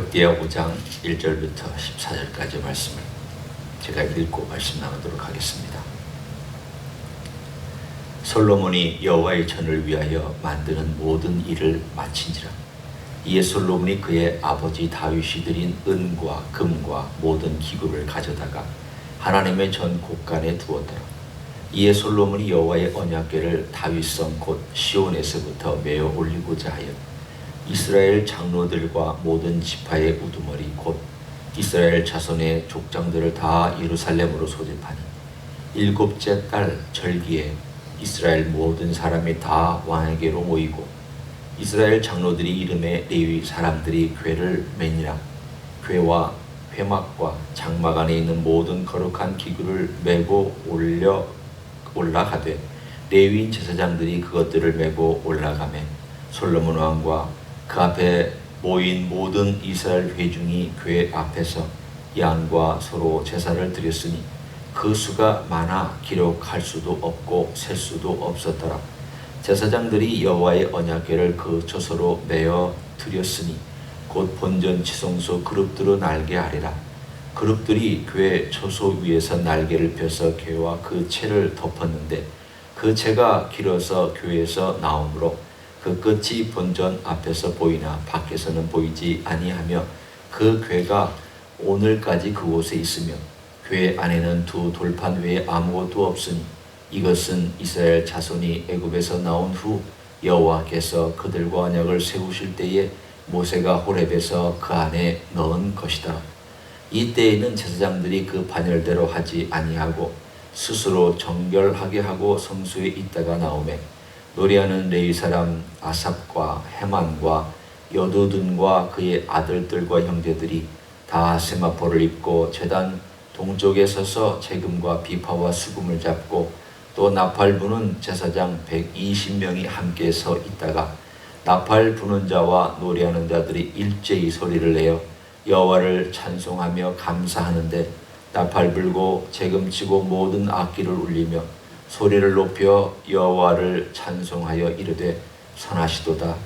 역대하 5장 1절부터 14절까지 말씀을 제가 읽고 말씀 나누도록 하겠습니다. 솔로몬이 여호와의 전을 위하여 만드는 모든 일을 마친지라. 이에 솔로몬이 그의 아버지 다윗이 드린 은과 금과 모든 기구를 가져다가 하나님의 전 곳간에 두었더라. 이에 솔로몬이 여호와의 언약궤를 다윗성 곧 시온에서부터 메어 올리고자 하여 이스라엘 장로들과 모든 지파의 우두머리 곧 이스라엘 자손의 족장들을 다 예루살렘으로 소집하니 일곱째 달 절기에 이스라엘 모든 사람이 다 왕에게로 모이고 이스라엘 장로들이 이름에 레위 사람들이 궤를 매니라. 궤와 회막과 장막 안에 있는 모든 거룩한 기구를 메고 올라가되 레위인 제사장들이 그것들을 메고 올라가매 솔로몬 왕과 그 앞에 모인 모든 이스라엘 회중이 궤 앞에서 양과 소로 제사를 드렸으니 그 수가 많아 기록할 수도 없고 셀 수도 없었더라. 제사장들이 여호와의 언약궤를 그 처소로 메어 드렸으니 곧 본전 지성소 그룹들로 날개하리라. 그룹들이 궤 처소 위에서 날개를 펴서 궤와 그 채를 덮었는데 그 채가 길어서 궤에서 나오므로 그 끝이 본전 앞에서 보이나 밖에서는 보이지 아니하며 그 궤가 오늘까지 그곳에 있으며 궤 안에는 두 돌판 외에 아무것도 없으니 이것은 이스라엘 자손이 애굽에서 나온 후 여호와께서 그들과 언약을 세우실 때에 모세가 호렙에서 그 안에 넣은 것이다. 이때에는 제사장들이 그 반열대로 하지 아니하고 스스로 정결하게 하고 성소에 있다가 나오매 노래하는 레위 사람 아삽과 헤만과 여두둔과 그의 아들들과 형제들이 다 세마포를 입고 제단 동쪽에 서서 재금과 비파와 수금을 잡고 또 나팔 부는 제사장 120명이 함께 서 있다가 나팔 부는 자와 노래하는 자들이 일제히 소리를 내어 여호와를 찬송하며 감사하는데 나팔 불고 재금 치고 모든 악기를 울리며 소리를 높여 여호와를 찬송하여 이르되 선하시도다.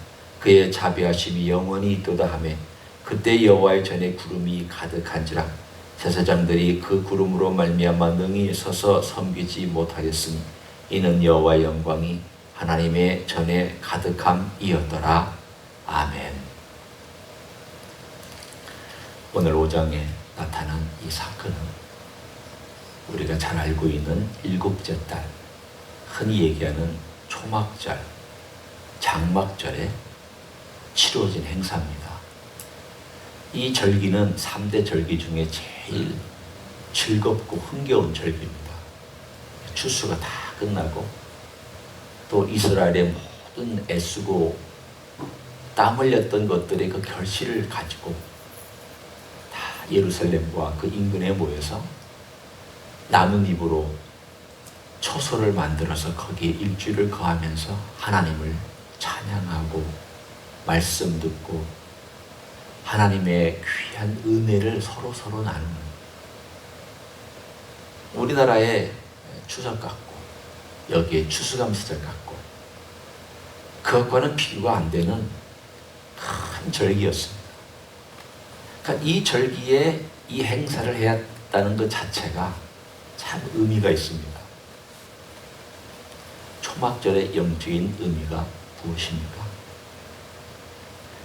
그의 자비하심이 영원히 있도다 하매 그때 여호와의 전에 구름이 가득한지라. 제사장들이 그 구름으로 말미암아 능히 서서 섬기지 못하였으니 이는 여호와의 영광이 하나님의 전에 가득함이었더라. 아멘. 오늘 5장에 나타난 이 사건은 우리가 잘 알고 있는 일곱째 달, 흔히 얘기하는 초막절, 장막절에 치러진 행사입니다. 이 절기는 3대 절기 중에 제일 즐겁고 흥겨운 절기입니다. 추수가 다 끝나고 또 이스라엘의 모든 애쓰고 땀 흘렸던 것들의 그 결실을 가지고 다 예루살렘과 그 인근에 모여서 나뭇잎으로 초소를 만들어서 거기에 일주일을 거하면서 하나님을 찬양하고 말씀 듣고 하나님의 귀한 은혜를 서로 나누는, 우리나라의 추석 같고 여기에 추수감사절 같고 그것과는 비교가 안 되는 큰 절기였습니다. 그러니까 이 절기에 이 행사를 해야 했다는 것 자체가 참 의미가 있습니다. 초막절의 영적인 의미가 무엇입니까?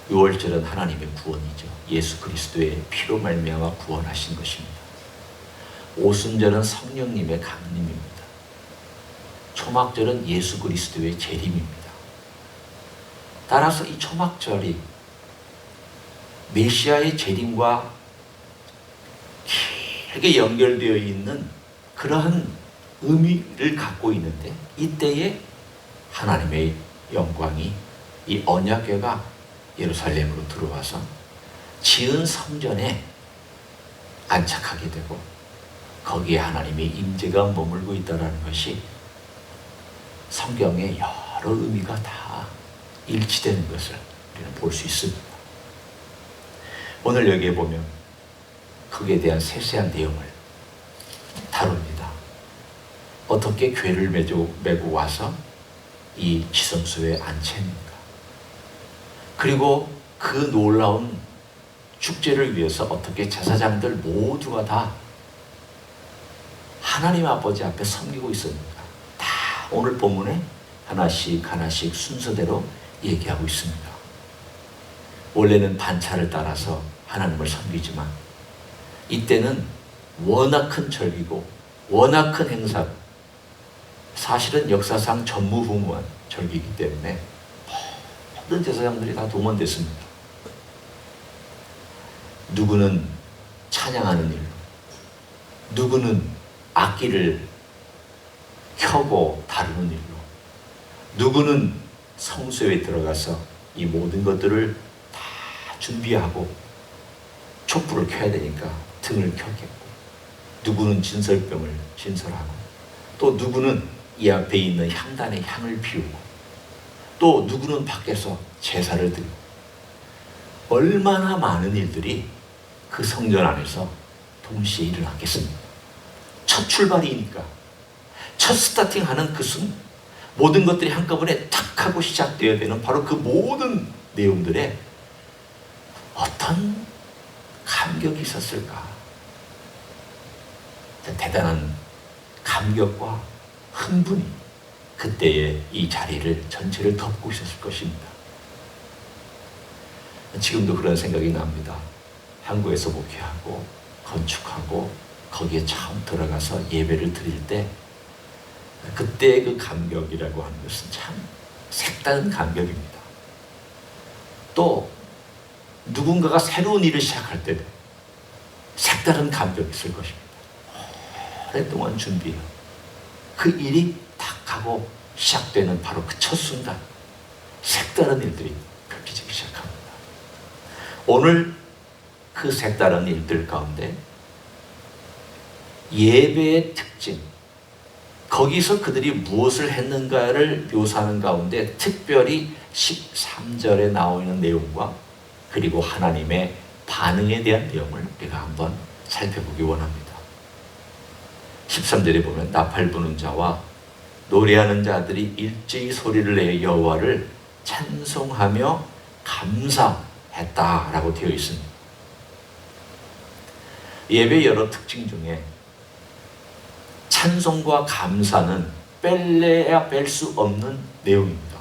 6월절은 하나님의 구원이죠. 예수 그리스도의 피로 말미암아 구원하신 것입니다. 오순절은 성령님의 강림입니다. 초막절은 예수 그리스도의 재림입니다. 따라서 이 초막절이 메시아의 재림과 길게 연결되어 있는 그러한 의미를 갖고 있는데 이때에 하나님의 영광이 이 언약궤가 예루살렘으로 들어와서 지은 성전에 안착하게 되고 거기에 하나님의 임재가 머물고 있다는 것이 성경의 여러 의미가 다 일치되는 것을 우리는 볼 수 있습니다. 오늘 여기에 보면 거기에 대한 세세한 내용을 다룹니다. 어떻게 궤를 메고 와서 이 지성소에 앉힙니까? 그리고 그 놀라운 축제를 위해서 어떻게 제사장들 모두가 다 하나님 아버지 앞에 섬기고 있습니까? 다 오늘 본문에 하나씩 하나씩 순서대로 얘기하고 있습니다. 원래는 반차를 따라서 하나님을 섬기지만 이때는 워낙 큰 절기고 워낙 큰 행사고 사실은 역사상 전무후무한 절기이기 때문에 모든 제사장들이 다 동원됐습니다. 누구는 찬양하는 일로, 누구는 악기를 켜고 다루는 일로, 누구는 성소에 들어가서 이 모든 것들을 다 준비하고 촛불을 켜야 되니까 등을 켰겠고, 누구는 진설병을 진설하고, 또 누구는 이 앞에 있는 향단에 향을 피우고, 또 누구는 밖에서 제사를 드리고, 얼마나 많은 일들이 그 성전 안에서 동시에 일어났겠습니까? 첫 출발이니까, 첫 스타팅하는 그 순간 모든 것들이 한꺼번에 탁 하고 시작되어야 되는 바로 그 모든 내용들에 어떤 감격이 있었을까? 대단한 감격과 흥분이 그때의 이 자리를 전체를 덮고 있었을 것입니다. 지금도 그런 생각이 납니다. 한국에서 목회하고 건축하고 거기에 처음 들어가서 예배를 드릴 때 그때의 그 감격이라고 하는 것은 참 색다른 감격입니다. 또 누군가가 새로운 일을 시작할 때도 색다른 감격이 있을 것입니다. 오랫동안 준비해요. 그 일이 탁 하고 시작되는 바로 그 첫 순간 색다른 일들이 펼쳐지기 시작합니다. 오늘 그 색다른 일들 가운데 예배의 특징, 거기서 그들이 무엇을 했는가를 묘사하는 가운데 특별히 13절에 나와 있는 내용과 그리고 하나님의 반응에 대한 내용을 우리가 한번 살펴보기 원합니다. 13절에 보면 나팔 부는 자와 노래하는 자들이 일제히 소리를 내어 여호와를 찬송하며 감사했다라고 되어 있습니다. 예배 여러 특징 중에 찬송과 감사는 뺄래야 뺄 수 없는 내용입니다.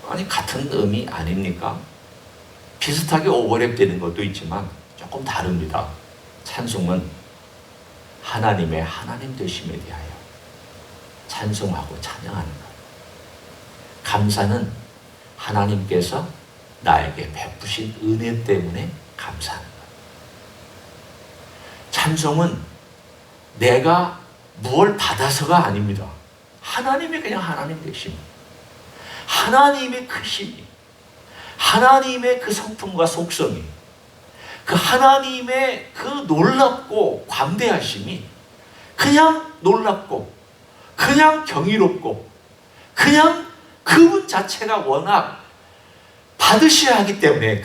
아니 같은 의미 아닙니까? 비슷하게 오버랩 되는 것도 있지만 조금 다릅니다. 찬송은 하나님의 하나님 되심에 대하여 찬송하고 찬양하는 것. 감사는 하나님께서 나에게 베푸신 은혜 때문에 감사하는 것. 찬송은 내가 무엇을 받아서가 아닙니다. 하나님이 그냥 하나님 되심, 하나님의 크심이, 하나님의 그 성품과 속성이, 그 하나님의 그 놀랍고 광대하심이 그냥 놀랍고 그냥 경이롭고 그냥 그분 자체가 워낙 받으셔야 하기 때문에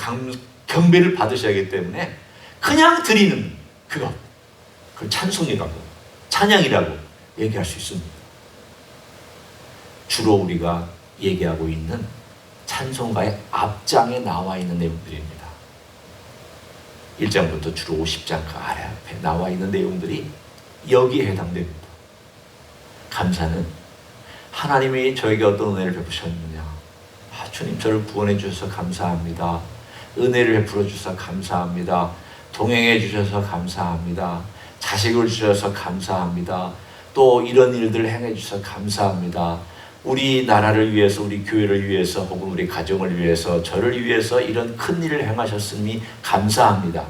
경배를 받으셔야 하기 때문에 그냥 드리는 그것, 그걸 찬송이라고 찬양이라고 얘기할 수 있습니다. 주로 우리가 얘기하고 있는 찬송가의 앞장에 나와 있는 내용들입니다. 1장부터 주로 50장 그 아래 앞에 나와 있는 내용들이 여기에 해당됩니다. 감사는 하나님이 저에게 어떤 은혜를 베푸셨느냐, 주님 저를 구원해 주셔서 감사합니다, 은혜를 베풀어 주셔서 감사합니다, 동행해 주셔서 감사합니다, 자식을 주셔서 감사합니다, 또 이런 일들을 행해 주셔서 감사합니다, 우리 나라를 위해서, 우리 교회를 위해서, 혹은 우리 가정을 위해서, 저를 위해서 이런 큰 일을 행하셨으니 감사합니다.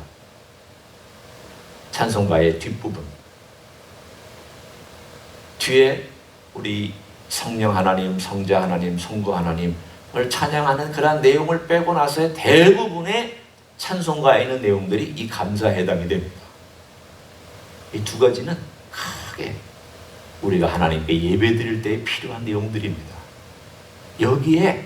찬송가의 뒷부분, 뒤에 우리 성령 하나님, 성자 하나님, 성부 하나님을 찬양하는 그런 내용을 빼고 나서의 대부분의 찬송가에 있는 내용들이 이 감사에 해당이 됩니다. 이 두 가지는 크게 우리가 하나님께 예배드릴 때 필요한 내용들입니다. 여기에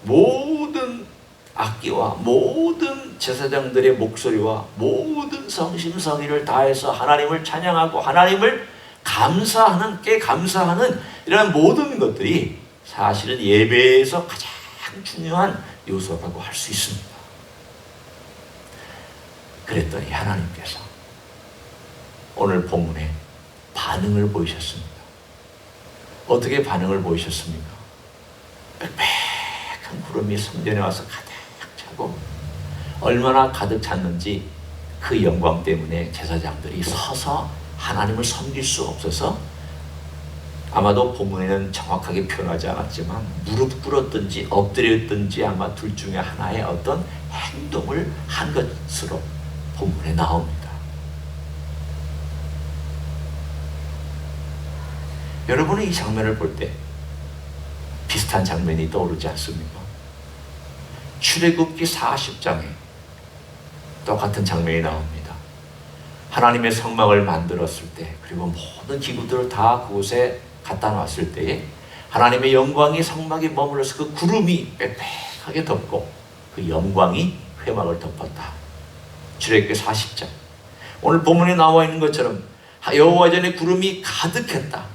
모든 악기와 모든 제사장들의 목소리와 모든 성심성의를 다해서 하나님을 찬양하고 하나님을 감사하는, 꽤 감사하는 이런 모든 것들이 사실은 예배에서 가장 중요한 요소라고 할 수 있습니다. 그랬더니 하나님께서 오늘 본문에 반응을 보이셨습니다. 어떻게 반응을 보이셨습니까? 빽빽한 구름이 성전에 와서 가득 차고 얼마나 가득 찼는지 그 영광 때문에 제사장들이 서서 하나님을 섬길 수 없어서 아마도 본문에는 정확하게 표현하지 않았지만 무릎 꿇었든지 엎드렸든지 아마 둘 중에 하나의 어떤 행동을 한 것으로 본문에 나옵니다. 여러분은 이 장면을 볼 때 비슷한 장면이 떠오르지 않습니까? 출애굽기 40장에 똑같은 장면이 나옵니다. 하나님의 성막을 만들었을 때 그리고 모든 기구들을 다 그곳에 갖다 놨을 때에 하나님의 영광이 성막에 머물러서 그 구름이 빽빽하게 덮고 그 영광이 회막을 덮었다. 출애굽기 40장. 오늘 본문에 나와 있는 것처럼 여호와 전에 구름이 가득했다.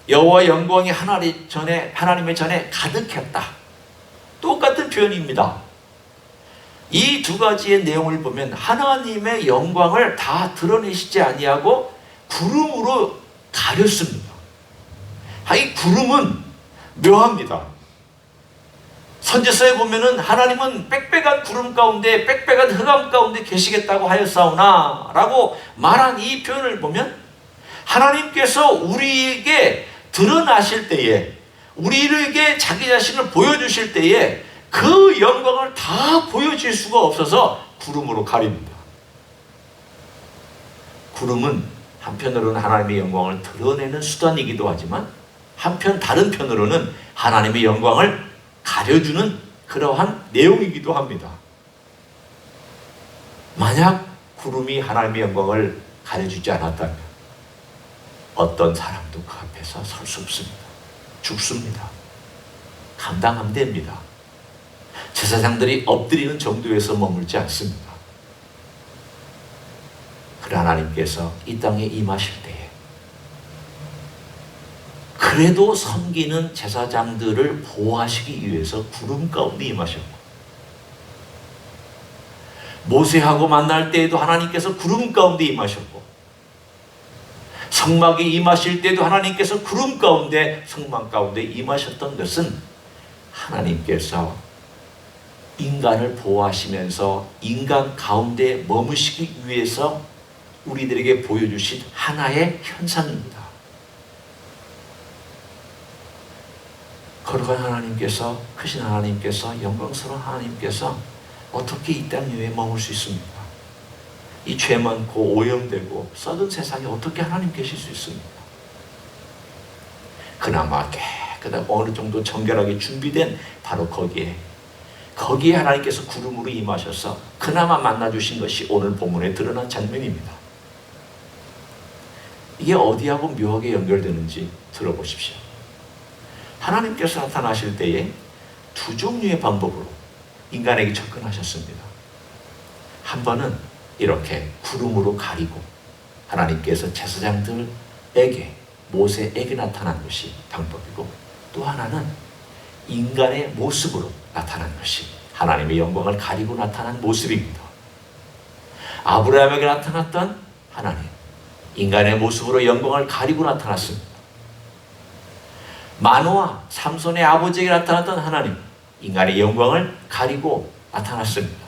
여호와 영광이 하나님의 전에 가득했다. 똑같은 표현입니다. 이 두 가지의 내용을 보면 하나님의 영광을 다 드러내시지 아니하고 구름으로 가렸습니다. 이 구름은 묘합니다. 선지서에 보면은 하나님은 빽빽한 구름 가운데 빽빽한 흑암 가운데 계시겠다고 하였사오나 라고 말한 이 표현을 보면 하나님께서 우리에게 드러나실 때에 우리에게 자기 자신을 보여주실 때에 그 영광을 다 보여줄 수가 없어서 구름으로 가립니다. 구름은 한편으로는 하나님의 영광을 드러내는 수단이기도 하지만 한편 다른 편으로는 하나님의 영광을 가려주는 그러한 내용이기도 합니다. 만약 구름이 하나님의 영광을 가려주지 않았다면 어떤 사람도 그 앞에서 설 수 없습니다. 죽습니다. 감당 안 됩니다. 제사장들이 엎드리는 정도에서 머물지 않습니다. 그러나 하나님께서 이 땅에 임하실 때에 그래도 섬기는 제사장들을 보호하시기 위해서 구름 가운데 임하셨고 모세하고 만날 때에도 하나님께서 구름 가운데 임하셨고 성막에 임하실 때도 하나님께서 구름 가운데 성막 가운데 임하셨던 것은 하나님께서 인간을 보호하시면서 인간 가운데 머무시기 위해서 우리들에게 보여주신 하나의 현상입니다. 거룩한 하나님께서, 크신 하나님께서, 영광스러운 하나님께서 어떻게 이 땅 위에 머물 수 있습니까? 이 죄 많고 오염되고 썩은 세상에 어떻게 하나님 계실 수 있습니까? 그나마 깨끗하고 어느 정도 정결하게 준비된 바로 거기에 하나님께서 구름으로 임하셔서 그나마 만나주신 것이 오늘 본문에 드러난 장면입니다. 이게 어디하고 묘하게 연결되는지 들어보십시오. 하나님께서 나타나실 때에 두 종류의 방법으로 인간에게 접근하셨습니다. 한 번은 이렇게 구름으로 가리고 하나님께서 제사장들에게 모세에게 나타난 것이 방법이고 또 하나는 인간의 모습으로 나타난 것이 하나님의 영광을 가리고 나타난 모습입니다. 아브라함에게 나타났던 하나님, 인간의 모습으로 영광을 가리고 나타났습니다. 마노아, 삼손의 아버지에게 나타났던 하나님, 인간의 영광을 가리고 나타났습니다.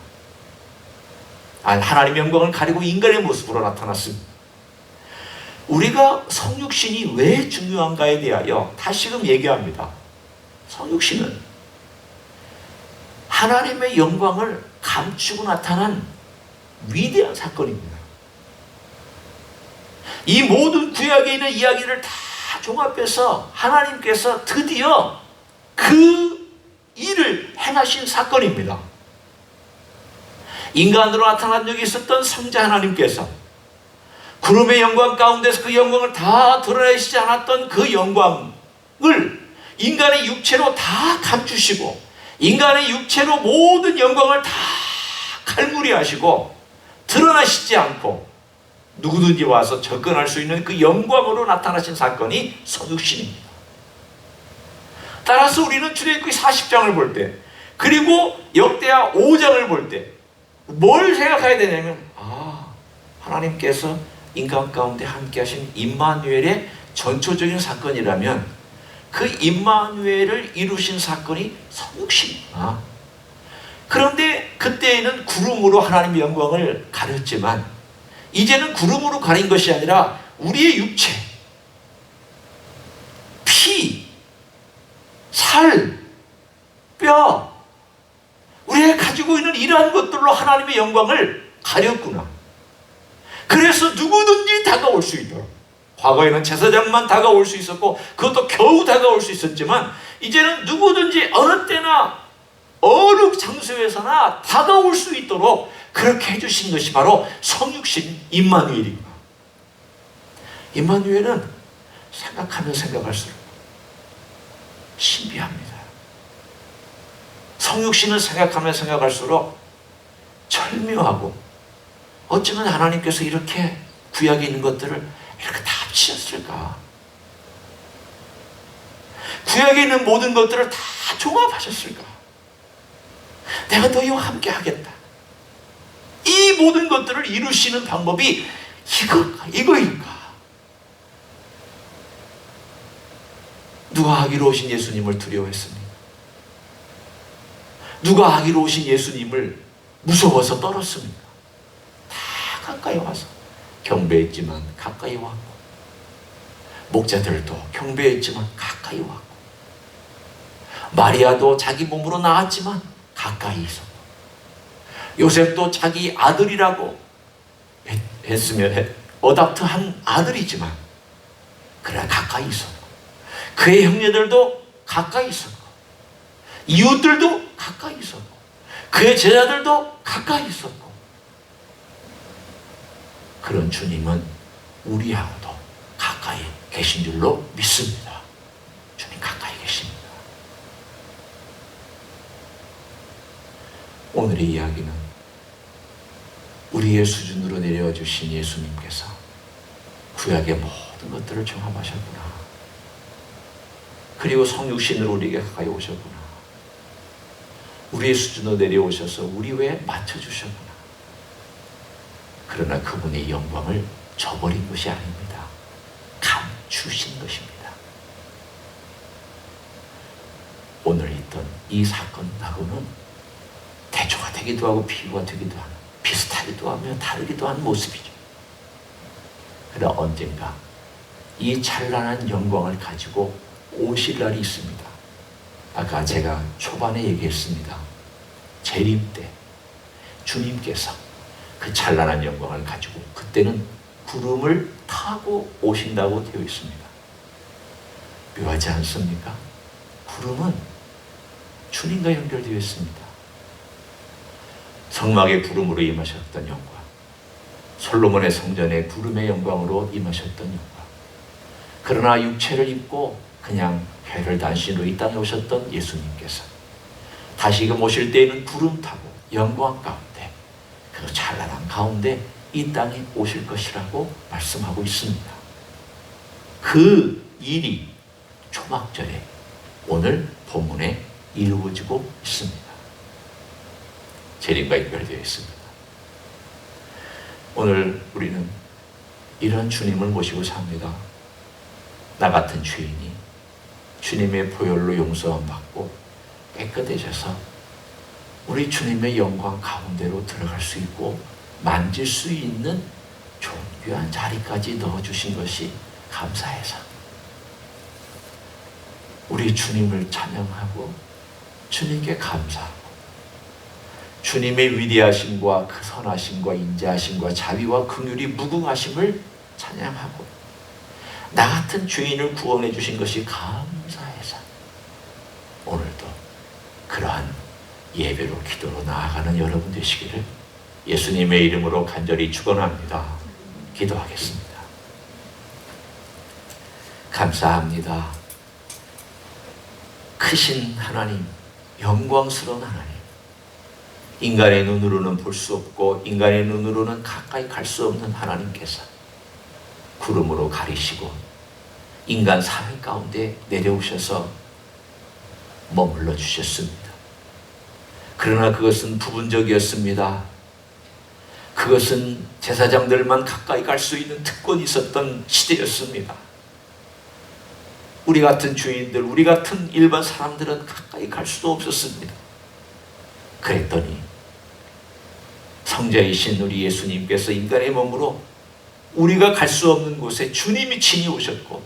하나님의 영광을 가리고 인간의 모습으로 나타났습니다. 우리가 성육신이 왜 중요한가에 대하여 다시금 얘기합니다. 성육신은 하나님의 영광을 감추고 나타난 위대한 사건입니다. 이 모든 구약에 있는 이야기를 다 종합해서 하나님께서 드디어 그 일을 행하신 사건입니다. 인간으로 나타난 적이 있었던 성자 하나님께서 구름의 영광 가운데서 그 영광을 다 드러내시지 않았던 그 영광을 인간의 육체로 다 감추시고 인간의 육체로 모든 영광을 다 칼무리하시고 드러나시지 않고 누구든지 와서 접근할 수 있는 그 영광으로 나타나신 사건이 성육신입니다. 따라서 우리는 출애굽기 40장을 볼 때 그리고 역대하 5장을 볼 때 뭘 생각해야 되냐면 하나님께서 인간 가운데 함께 하신 임마누엘의 전초적인 사건이라면 그 임마누엘을 이루신 사건이 성육신이구나. 그런데 그때에는 구름으로 하나님의 영광을 가렸지만 이제는 구름으로 가린 것이 아니라 우리의 육체, 피, 살, 뼈, 우리가 가지고 있는 이러한 것들로 하나님의 영광을 가렸구나. 그래서 누구든지 다가올 수 있도록, 과거에는 제사장만 다가올 수 있었고 그것도 겨우 다가올 수 있었지만 이제는 누구든지 어느 때나 어느 장소에서나 다가올 수 있도록 그렇게 해주신 것이 바로 성육신 임마누엘입니다. 임마누엘은 생각하면 생각할수록 신비합니다. 성육신을 생각하면 생각할수록 절묘하고, 어쩌면 하나님께서 이렇게 구약에 있는 것들을 이렇게 다 합치셨을까? 구약에 있는 모든 것들을 다 종합하셨을까? 내가 너희와 함께 하겠다. 이 모든 것들을 이루시는 방법이 이거일까? 누가 하기로 오신 예수님을 두려워했습니까? 누가 하기로 오신 예수님을 무서워서 떨었습니까? 다 가까이 와서 경배했지만 가까이 왔고, 목자들도 경배했지만 가까이 왔고, 마리아도 자기 몸으로 나왔지만 가까이 있었고, 요셉도 자기 아들이라고 했으면 어답트한 아들이지만 그러나 가까이 있었고, 그의 형제들도 가까이 있었고, 이웃들도 가까이 있었고, 그의 제자들도 가까이 있었고, 그런 주님은 우리하고도 가까이 계신 줄로 믿습니다. 주님 가까이 계십니다. 오늘의 이야기는 우리의 수준으로 내려와 주신 예수님께서 구약의 모든 것들을 종합하셨구나. 그리고 성육신으로 우리에게 가까이 오셨구나. 우리의 수준으로 내려오셔서 우리 외에 맞춰주셨구나. 그러나 그분의 영광을 저버린 것이 아닙니다. 감추신 것입니다. 오늘 있던 이 사건하고는 대조가 되기도 하고 비유가 되기도 하는, 비슷하기도 하며 다르기도 한 모습이죠. 그러나 언젠가 이 찬란한 영광을 가지고 오실 날이 있습니다. 아까 제가 초반에 얘기했습니다. 재림 때 주님께서 그 찬란한 영광을 가지고 그때는 구름을 타고 오신다고 되어 있습니다. 묘하지 않습니까? 구름은 주님과 연결되어 있습니다. 성막의 구름으로 임하셨던 영광, 솔로몬의 성전에 구름의 영광으로 임하셨던 영광, 그러나 육체를 입고 그냥 회를 단신으로 이 땅에 오셨던 예수님께서 다시금 오실 때에는 구름 타고 영광 가운데, 그 찬란한 가운데 이 땅에 오실 것이라고 말씀하고 있습니다. 그 일이 초막절에 오늘 본문에 이루어지고 있습니다. 재림과 연결되어 있습니다. 오늘 우리는 이런 주님을 모시고 삽니다. 나 같은 죄인이 주님의 보혈로 용서함 받고 깨끗해져서 우리 주님의 영광 가운데로 들어갈 수 있고 만질 수 있는 존귀한 자리까지 넣어주신 것이 감사해서 우리 주님을 찬양하고 주님께 감사하고 주님의 위대하심과 그 선하심과 인자하심과 자비와 긍휼이 무궁하심을 찬양하고 나 같은 죄인을 구원해 주신 것이 감사해서 오늘도 그러한 예배로 기도로 나아가는 여러분 되시기를 예수님의 이름으로 간절히 축원합니다. 기도하겠습니다. 감사합니다. 크신 하나님, 영광스러운 하나님, 인간의 눈으로는 볼 수 없고 인간의 눈으로는 가까이 갈 수 없는 하나님께서 구름으로 가리시고 인간 사회 가운데 내려오셔서 머물러 주셨습니다. 그러나 그것은 부분적이었습니다. 그 그것은 제사장들만 가까이 갈 수 있는 특권이 있었던 시대였습니다. 우리 같은 주인들, 우리 같은 일반 사람들은 가까이 갈 수도 없었습니다. 그랬더니 성자이신 우리 예수님께서 인간의 몸으로 우리가 갈 수 없는 곳에 주님이 친히 오셨고,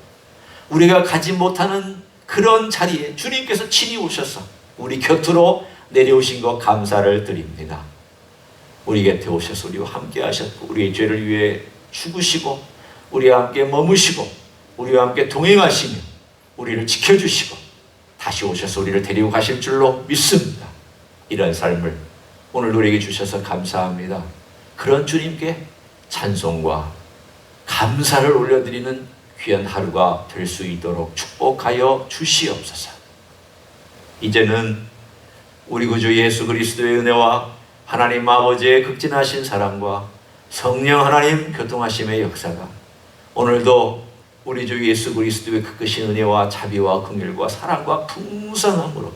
우리가 가지 못하는 그런 자리에 주님께서 친히 오셔서 우리 곁으로 내려오신 것 감사를 드립니다. 우리 곁에 오셔서 우리와 함께 하셨고, 우리의 죄를 위해 죽으시고, 우리와 함께 머무시고, 우리와 함께 동행하시며 우리를 지켜주시고 다시 오셔서 우리를 데리고 가실 줄로 믿습니다. 이런 삶을 오늘 우리에게 주셔서 감사합니다. 그런 주님께 찬송과 감사를 올려드리는 귀한 하루가 될 수 있도록 축복하여 주시옵소서. 이제는 우리 구주 예수 그리스도의 은혜와 하나님 아버지의 극진하신 사랑과 성령 하나님 교통하심의 역사가 오늘도 우리 주 예수 그리스도의 그 크신 은혜와 자비와 긍휼과 사랑과 풍성함으로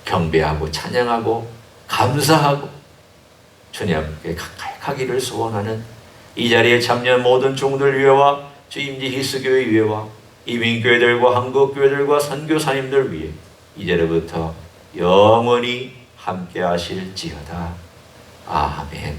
경배하고 찬양하고 감사하고 주님께 가까이 가기를 소원하는 이 자리에 참여한 모든 종들 위에와 주임지 히스교회 위에와 이민교회들과 한국교회들과 선교사님들 위해 이제로부터 영원히 함께 하실지어다. 아멘.